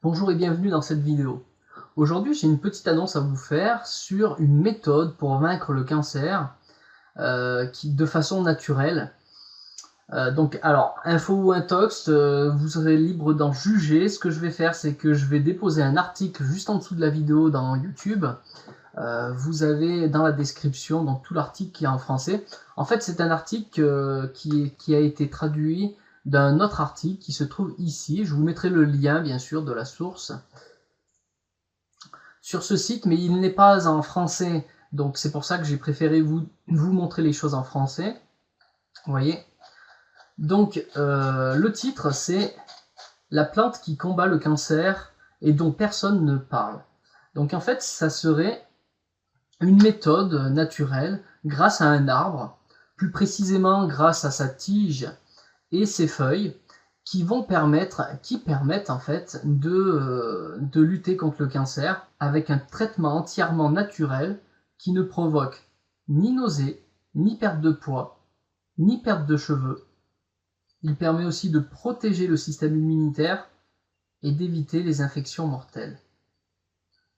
Bonjour et bienvenue dans cette vidéo. Aujourd'hui, j'ai une petite annonce à vous faire sur une méthode pour vaincre le cancer de façon naturelle. Alors, info ou intox, vous serez libre d'en juger. Ce que je vais faire, c'est que je vais déposer un article juste en dessous de la vidéo dans YouTube. Vous avez dans la description donc tout l'article qui est en français. En fait, c'est un article qui a été traduit d'un autre article qui se trouve ici. Je vous mettrai le lien, bien sûr, de la source sur ce site, mais il n'est pas en français. Donc c'est pour ça que j'ai préféré vous montrer les choses en français. Vous voyez. Donc le titre, c'est « La plante qui combat le cancer et dont personne ne parle ». Donc en fait, ça serait une méthode naturelle grâce à un arbre, plus précisément grâce à sa tige et ses feuilles, qui permettent en fait de lutter contre le cancer avec un traitement entièrement naturel qui ne provoque ni nausée, ni perte de poids, ni perte de cheveux. Il permet aussi de protéger le système immunitaire et d'éviter les infections mortelles.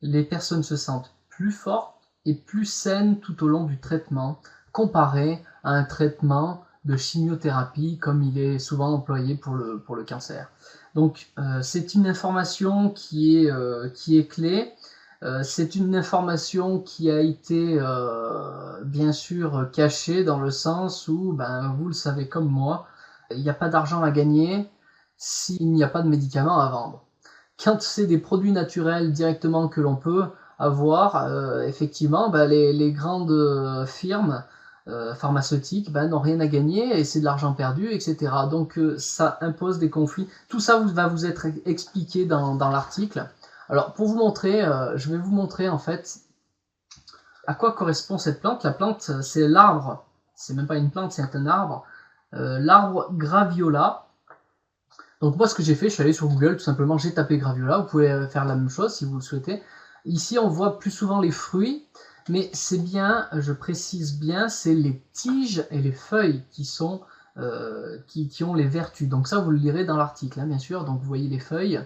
Les personnes se sentent plus fortes et plus saines tout au long du traitement, comparé à un traitement de chimiothérapie comme il est souvent employé pour le cancer. Donc c'est une information qui est clé. C'est une information qui a été bien sûr cachée dans le sens où, vous le savez comme moi, il n'y a pas d'argent à gagner s'il n'y a pas de médicaments à vendre. Quand c'est des produits naturels directement que l'on peut avoir, effectivement, les grandes firmes pharmaceutiques n'ont rien à gagner et c'est de l'argent perdu, etc. Donc ça impose des conflits. Tout ça va vous être expliqué dans l'article. Alors pour vous montrer, je vais vous montrer en fait à quoi correspond cette plante. La plante, c'est l'arbre, c'est même pas une plante, c'est un arbre. L'arbre Graviola. Donc moi ce que j'ai fait, je suis allé sur Google, tout simplement j'ai tapé Graviola, vous pouvez faire la même chose si vous le souhaitez. Ici on voit plus souvent les fruits, mais c'est bien, je précise bien, c'est les tiges et les feuilles qui ont les vertus. Donc ça vous le lirez dans l'article, bien sûr, donc vous voyez les feuilles,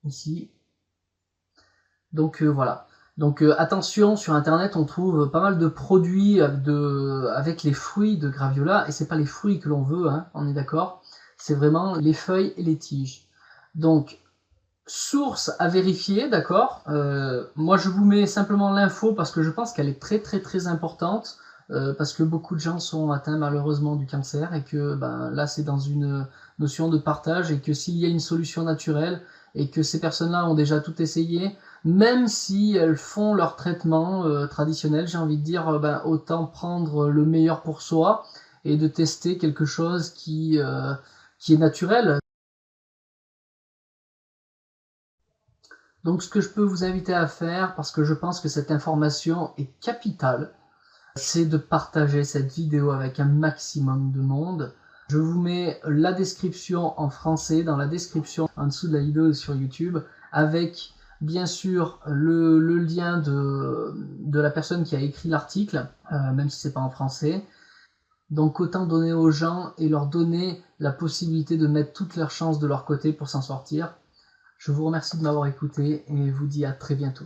ici. Donc voilà. Donc attention, sur internet on trouve pas mal de produits avec les fruits de Graviola, et c'est pas les fruits que l'on veut, hein, on est d'accord, c'est vraiment les feuilles et les tiges. Donc source à vérifier, d'accord, moi je vous mets simplement l'info parce que je pense qu'elle est très importante, parce que beaucoup de gens sont atteints malheureusement du cancer, et que là c'est dans une notion de partage, et que s'il y a une solution naturelle, et que ces personnes-là ont déjà tout essayé, même si elles font leur traitement traditionnel, j'ai envie de dire, autant prendre le meilleur pour soi, et de tester quelque chose qui est naturel. Donc ce que je peux vous inviter à faire, parce que je pense que cette information est capitale, c'est de partager cette vidéo avec un maximum de monde. Je vous mets la description en français dans la description en dessous de la vidéo sur YouTube, avec bien sûr le lien de la personne qui a écrit l'article, même si c'est pas en français. Donc autant donner aux gens et leur donner la possibilité de mettre toutes leurs chances de leur côté pour s'en sortir. Je vous remercie de m'avoir écouté et vous dis à très bientôt.